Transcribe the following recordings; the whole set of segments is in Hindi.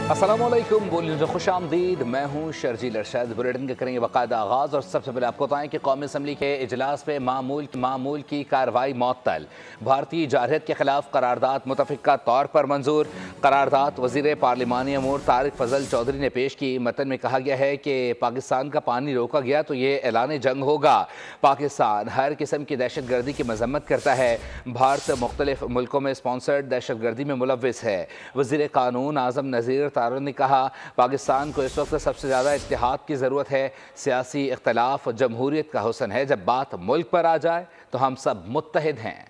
अस्सलामुअलैकुम, बोलिए खुशामदीद। मैं हूँ शर्जील अरशद। बुलेटिन के करेंगे बाकायदा आगाज़ और सबसे पहले आपको बताएं कि कौमी असम्बली के इजलास में मामूल की कार्रवाई मुअत्तल। भारतीय जारहत के खिलाफ करारदाद मुतफ़िका तौर पर मंजूर। करारदाद वज़ीर पार्लिमानी अमूर तारिक फजल चौधरी ने पेश की। मतन में कहा गया है कि पाकिस्तान का पानी रोका गया तो ये ऐलान जंग होगा। पाकिस्तान हर किस्म की दहशत गर्दी की मजम्मत करता है। भारत मुख्तलिफ मुल्कों में स्पॉन्सर्ड दहशत गर्दी में मुलव्विस है। वज़ीर कानून आज़म नज़ीर तारड़ ने कहा, पाकिस्तान को इस वक्त सबसे ज़्यादा इत्तेहाद की ज़रूरत है। सियासी इख्तलाफ जमहूरियत का हुस्न है। जब बात मुल्क पर आ जाए तो हम सब मुत्तहिद हैं।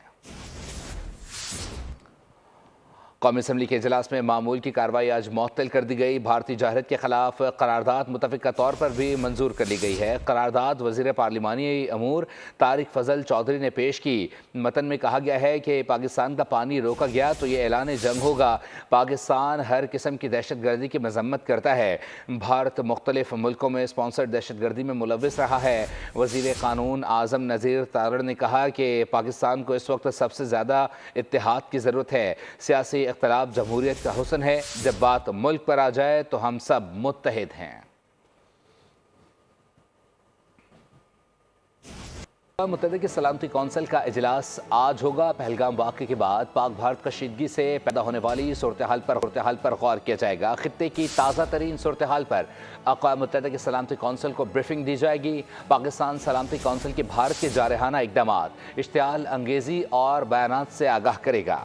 कौमी असम्बली के इजलास में मामूल की कार्रवाई आज मुअत्तल कर दी गई। भारतीय जारहत के खिलाफ करारदाद मुतफ़िका तौर पर भी मंजूर कर ली गई है। करारदाद वज़ीर पार्लिमानी अमूर तारिक फजल चौधरी ने पेश की। मतन में कहा गया है कि पाकिस्तान का पानी रोका गया तो ये ऐलान जंग होगा। पाकिस्तान हर किस्म की दहशत गर्दी की मजम्मत करता है। भारत मुख्तलिफ मुल्कों में स्पॉन्सर्ड दहशत गर्दी में मुलव्विस रहा है। वज़ीर कानून आज़म नज़ीर तारड़ ने कहा कि पाकिस्तान को इस वक्त सबसे ज़्यादा इत्तेहाद की ज़रूरत है। सियासी इख्तलाफ जमहूरियत का हुस्न है। जब बात मुल्क पर आ जाए तो हम सब मुत्तहिद हैं। मुत्तहदा की सलामती कौंसिल का इजलास आज होगा। पहलगाम वाक़े के बाद पाक भारत कशीदगी से पैदा होने वाली सूरत हाल पर गौर किया जाएगा। खित्ते की ताज़ा तरीन सूरत हाल पर अक़वाम मुत्तहदा की सलामती कौंसिल को ब्रीफिंग दी जाएगी। पाकिस्तान सलामती कौंसिल की भारत के जारहाना इक़दामात, इश्तिआल अंगेज़ी और बयानात से आगाह करेगा।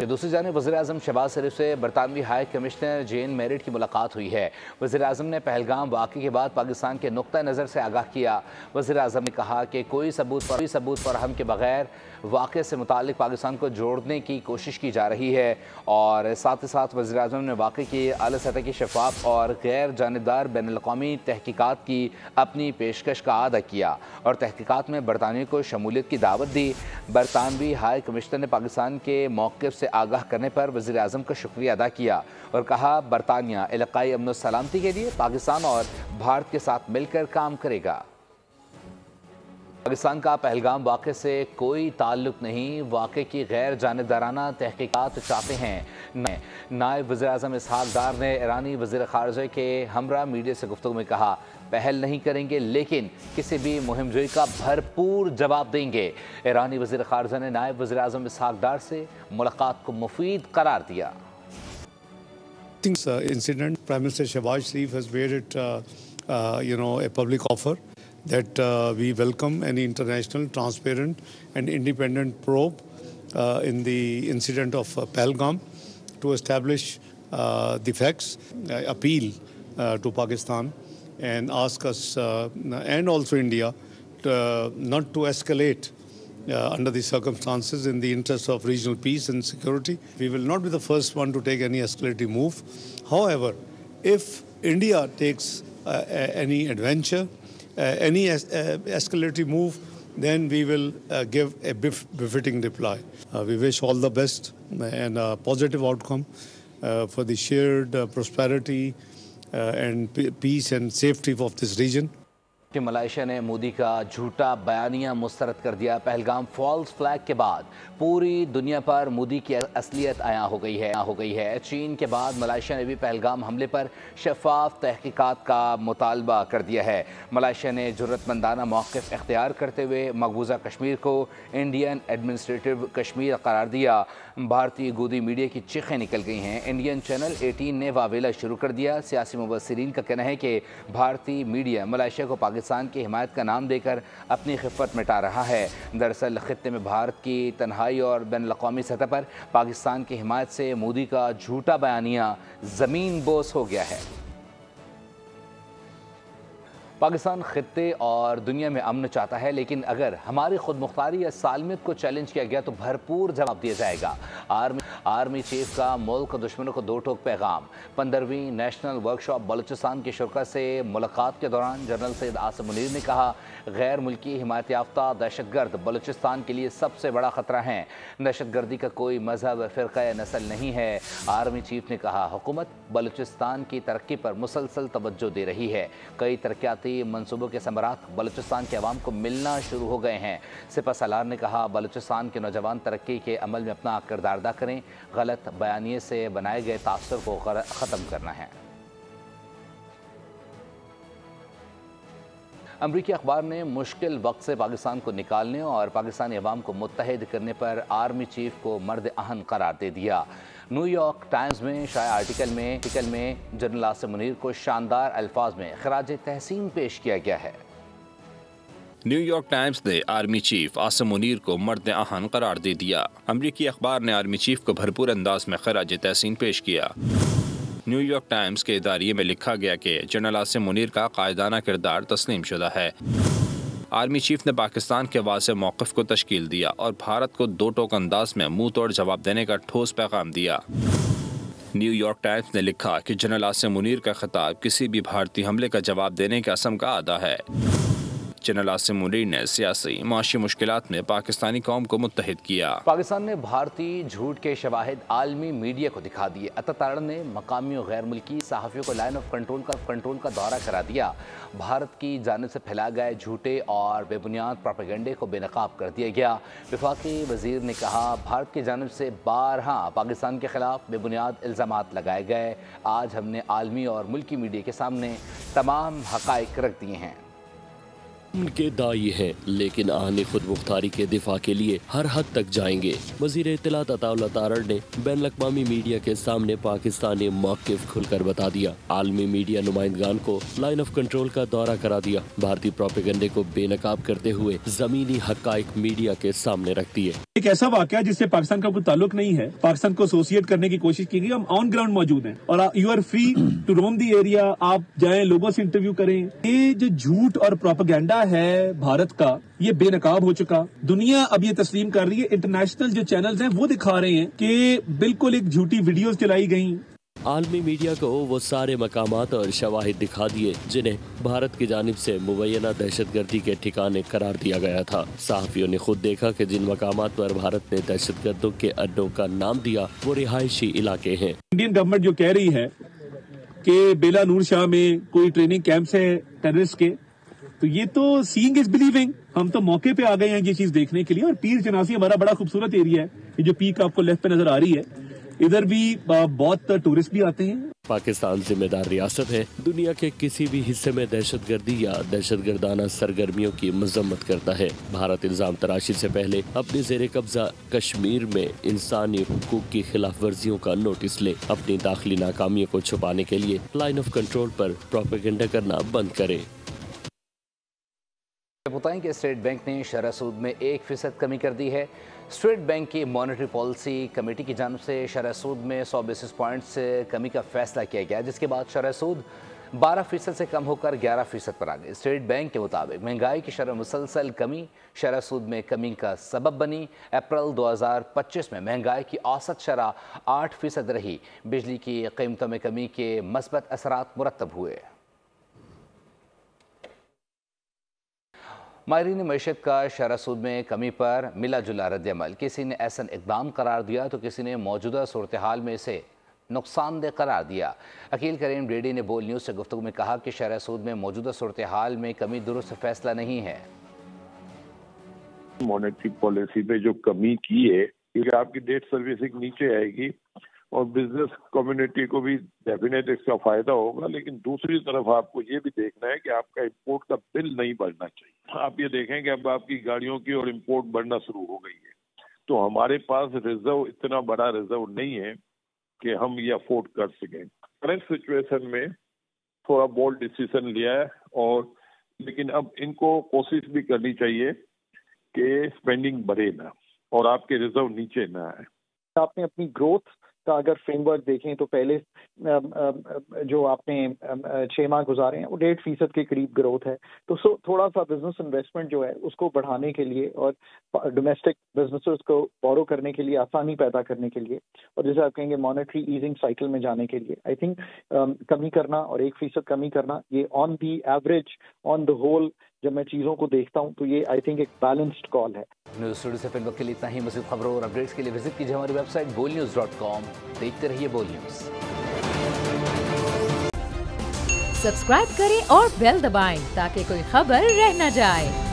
दूसरी जानिब वज़ीर-ए-आज़म शहबाज शरीफ से बरतानवी हाई कमिश्नर जेन मेरिट की मुलाकात हुई है। वज़ीर-ए-आज़म ने पहलगाम वाक़े के बाद पाकिस्तान के नुक्ता नज़र से आगाह किया। वज़ीर-ए-आज़म ने कहा कि कोई सबूत फराहम के बगैर वाक़े से मुताल्लिक़ पाकिस्तान को जोड़ने की कोशिश की जा रही है। और साथ ही साथ वज़ीर-ए-आज़म ने वाक़े की आला सतह की शफ़ाफ़ और गैर जानिबदार बैनुल-अक़वामी तहक़ीक़ात की अपनी पेशकश का अदा किया और तहक़ीक़ात में बरतानिया को शमूलियत की दावत दी। बरतानवी हाई कमिश्नर ने पाकिस्तान के मौक़िफ़ से आगाह करने पर वज़ीर-ए-आज़म का शुक्रिया अदा किया और कहा, बरतानिया इलाक़ाई अमन और सलामती के लिए पाकिस्तान और भारत के साथ मिलकर काम करेगा। पाकिस्तान का पहलगाम वाक़े से कोई ताल्लुक़ नहीं। वाक़े की गैर जानिबदाराना तहक़ीक़ात चाहते हैं। नायब वज़ीर-ए-आज़म इसहाक़ डार ने ईरानी वज़ीर ख़ारिजा के हमरा मीडिया से गुफ्तगू में कहा, पहल नहीं करेंगे लेकिन किसी भी मुहिम जोई का भरपूर जवाब देंगे। ईरानी वज़ीर ख़ारिजा ने नायब वज़ीर-ए-आज़म इसहाक़ डार से मुलाकात को मुफीद करार दिया। Incident, Prime Minister Shehbaz Sharif has made it, a public offer that we welcome any international, transparent and independent probe in the incident of Pahalgam to establish the facts, appeal to Pakistan and ask us and also India not to escalate under the circumstances in the interest of regional peace and security. We will not be the first one to take any escalating move. However, if India takes any adventure, any escalatory move, then we will give a befitting reply. We wish all the best and a positive outcome for the shared prosperity and peace and safety of this region. कि मलेशिया ने मोदी का झूठा बयानिया मुस्तरद कर दिया। पहलगाम फॉल्स फ्लैग के बाद पूरी दुनिया पर मोदी की असलियत आया हो गई है। चीन के बाद मलेशिया ने भी पहलगाम हमले पर शफाफ तहकीकात का मुतालबा कर दिया है। मलेशिया ने जुर्रतमंदाना मौक़िफ़ इख्तियार करते हुए मकबूजा कश्मीर को इंडियन एडमिनिस्ट्रेटिव कश्मीर करार दिया। भारतीय गोदी मीडिया की चीखें निकल गई हैं। इंडियन चैनल 18 ने वावेला शुरू कर दिया। सियासी मुबस्सिरीन का कहना है कि भारतीय मीडिया मलेशिया को पाकिस्तान की हिमायत का नाम देकर अपनी खिफ़त मिटा रहा है। दरअसल खित्ते में भारत की तन्हाई और बैनुल-अक़वामी सतह पर पाकिस्तान की हिमायत से मोदी का झूठा बयानिया ज़मीन बोस हो गया है। पाकिस्तान खित्ते और दुनिया में अमन चाहता है, लेकिन अगर हमारी खुद मुख्तारी या सालमियत को चैलेंज किया गया तो भरपूर जवाब दिया जाएगा। आर्मी चीफ का मुल्क दुश्मनों को दो टोक पैगाम। 15वीं नेशनल वर्कशॉप बलूचिस्तान के शुरा से मुलाकात के दौरान जनरल सैयद आसिम मुनीर ने कहा, गैर मुल्की हिमायत याफ्ता दहशतगर्द बलूचिस्तान के लिए सबसे बड़ा खतरा हैं। दहशतगर्दी का कोई मजहब, फ़िरक़ा या नस्ल नहीं है। आर्मी चीफ ने कहा, हुकूमत बलूचिस्तान की तरक्की पर मुसलसल तवज्जो दे रही है। कई तरक्याती मनसूबों के समरात बलूचिस्तान के अवाम को मिलना शुरू हो गए हैं। सिपह सलार ने कहा, बलूचिस्तान के नौजवान तरक्की के अमल में अपना किरदार अदा करें। गलत बयानिए से बनाए गए तासुर को ख़त्म करना है। अमरीकी अखबार ने मुश्किल वक्त से पाकिस्तान को निकालने और पाकिस्तानी अवाम को मुत्तहिद करने पर आर्मी चीफ को मर्द अहन करार दे दिया। न्यूयॉर्क टाइम्स में शाया आर्टिकल में जनरल आसिम मुनीर को शानदार अल्फाज में खराज तहसीन पेश किया गया है। न्यूयॉर्क टाइम्स ने आर्मी चीफ आसिम मुनीर को मर्द अहन करार दे दिया। अमरीकी अखबार ने आर्मी चीफ को भरपूर अंदाज में खराज तहसीन पेश किया। न्यूयॉर्क टाइम्स के इदारिये में लिखा गया कि जनरल आसिम मुनीर का कायदाना किरदार तस्लीम शुदा है। आर्मी चीफ ने पाकिस्तान के वाज़ेह मौक़िफ़ को तश्कील दिया और भारत को दो टोक अंदाज में मुंह तोड़ जवाब देने का ठोस पैगाम दिया। न्यूयॉर्क टाइम्स ने लिखा कि जनरल आसिम मुनीर का खिताब किसी भी भारतीय हमले का जवाब देने के असम का आदा है। जनरल आसिम मुनीर ने सियासी माशी मुश्किलात में पाकिस्तानी कौम को मुत्तहिद किया। पाकिस्तान ने भारतीय झूठ के शवाहिद आलमी मीडिया को दिखा दिए। अतातारड़ ने मकामी और गैर मुल्की सहाफ़ियों को लाइन ऑफ कंट्रोल का दौरा करा दिया। भारत की जानिब से फैलाए गए झूठे और बेबुनियाद प्रोपेगेंडे को बेनकाब कर दिया गया। वफाकी वजीर ने कहा, भारत की जानिब से बारहा पाकिस्तान के खिलाफ बेबुनियाद इल्ज़ामात लगाए गए। आज हमने आलमी और मुल्की मीडिया के सामने तमाम हक़ाइक़ रख दिए हैं। उनके दाई हैं, लेकिन आहने खुद मुख्तारी के दिफा के लिए हर हद तक जाएंगे। वज़ीर इत्तलात अताउल्लाह तारड़ ने बैन अल-अक़वामी मीडिया के सामने पाकिस्तानी मौक़िफ़ खुलकर बता दिया। आलमी मीडिया नुमाइंदगान को लाइन ऑफ कंट्रोल का दौरा करा दिया। भारतीय प्रोपेगेंडे को बेनकाब करते हुए ज़मीनी हक़ाइक़ मीडिया के सामने रख दिए। एक ऐसा वाक़या जिससे पाकिस्तान का कोई ताल्लुक नहीं है, पाकिस्तान को एसोसिएट करने की कोशिश की गई। हम ऑन ग्राउंड मौजूद हैं और you are free to roam the area. आप जाएं, लोगों से इंटरव्यू करें। ये जो झूठ और प्रोपेगेंडा है भारत का, ये बेनकाब हो चुका। दुनिया अब ये तस्लीम कर रही है। इंटरनेशनल जो चैनल्स हैं वो दिखा रहे हैं कि बिल्कुल एक झूठी वीडियोस चलाई गई। आलमी मीडिया को वो सारे मकामात और शवाहिद दिखा दिए जिन्हें भारत की जानिब से मुबैना दहशतगर्दी के ठिकाने करार दिया गया था। सहाफ़ियों ने खुद देखा कि जिन मकामात पर भारत ने दहशतगर्दों के अड्डों का नाम दिया वो रिहायशी इलाके हैं। इंडियन गवर्नमेंट जो कह रही है कि बेला नूर शाह में कोई ट्रेनिंग कैंप्स है टेररिस्ट के, तो ये तो सीइंग इज बिलीविंग। हम तो मौके पे आ गए हैं ये चीज देखने के लिए। और पीर चनासी हमारा बड़ा खूबसूरत एरिया है। ये जो पीक आपको लेफ्ट पे नजर आ रही है, इधर भी बहुत टूरिस्ट भी आते हैं। पाकिस्तान जिम्मेदार रियासत है। दुनिया के किसी भी हिस्से में दहशतगर्दी या दहशतगर्दाना सरगर्मियों की मजम्मत करता है। भारत इल्जाम तराशी से पहले अपने जेर कब्जा कश्मीर में इंसानी हुकूक की खिलाफ वर्जियों का नोटिस ले। अपनी दाखिली नाकामियों को छुपाने के लिए लाइन ऑफ कंट्रोल पर प्रोपेगेंडा करना बंद करे। बताएं कि स्टेट बैंक ने शरह सूद में 1% कमी कर दी है। स्टेट बैंक की मॉनेटरी पॉलिसी कमेटी की जानिब से शरह सूद में 100 बेसिस पॉइंट्स से कमी का फैसला किया गया, जिसके बाद शरह सूद 12% से कम होकर 11% पर आ गई। स्टेट बैंक के मुताबिक महंगाई की शरह मुसलसल कमी शरह सूद में कमी का सबब बनी। अप्रैल 2025 में महंगाई की औसत शरह 8% रही। बिजली की कीमतों में कमी के मस्बत असरात मुरतब हुए। माहिरीन मईशत का शरह सूद में कमी पर मिला जुला रद्दअमल। किसी ने ऐसा इकदाम करार दिया तो किसी ने मौजूदा सूरत हाल में इसे नुकसानदेह करार दिया। अकील करीम रेड्डी ने बोल न्यूज़ से गुफ्तगू में कहा कि शरह सूद में मौजूदा सूरत हाल में कमी दुरुस्त फैसला नहीं है। मॉनेटरी पॉलिसी पे जो कमी की है, क्योंकि आपकी डेट सर्विसिंग नीचे आएगी और बिजनेस कम्युनिटी को भी डेफिनेट इसका फायदा होगा। लेकिन दूसरी तरफ आपको ये भी देखना है कि आपका इंपोर्ट का बिल नहीं बढ़ना चाहिए। आप ये देखें कि अब आपकी गाड़ियों की और इंपोर्ट बढ़ना शुरू हो गई है, तो हमारे पास रिजर्व, इतना बड़ा रिजर्व नहीं है कि हम ये अफोर्ड कर सकें। करंट सिचुएशन में थोड़ा बोल्ड डिसीजन लिया है, और लेकिन अब इनको कोशिश भी करनी चाहिए कि स्पेंडिंग बढ़े ना और आपके रिजर्व नीचे ना आए। आपने अपनी ग्रोथ का अगर फ्रेमवर्क देखें तो पहले जो आपने 6 माह गुजारे हैं वो 1.5% के करीब ग्रोथ है। तो थोड़ा सा बिजनेस इन्वेस्टमेंट जो है उसको बढ़ाने के लिए और डोमेस्टिक बिजनेसेस को बोरो करने के लिए, आसानी पैदा करने के लिए, और जैसे आप कहेंगे मॉनेटरी ईजिंग साइकिल में जाने के लिए, आई थिंक कमी करना और 1% कमी करना, ये on the average, on the whole जब मैं चीज़ों को देखता हूँ तो ये आई थिंक एक बैलेंस्ड कॉल है। न्यूज़ स्टूडियो से फिल्म के लिए इतना ही। मज़ीद खबरों और अपडेट्स के लिए विजिट कीजिए हमारी वेबसाइट bolnews.com। देखते रहिए बोल न्यूज़। सब्सक्राइब करें और बेल दबाएं ताकि कोई खबर रह न जाए।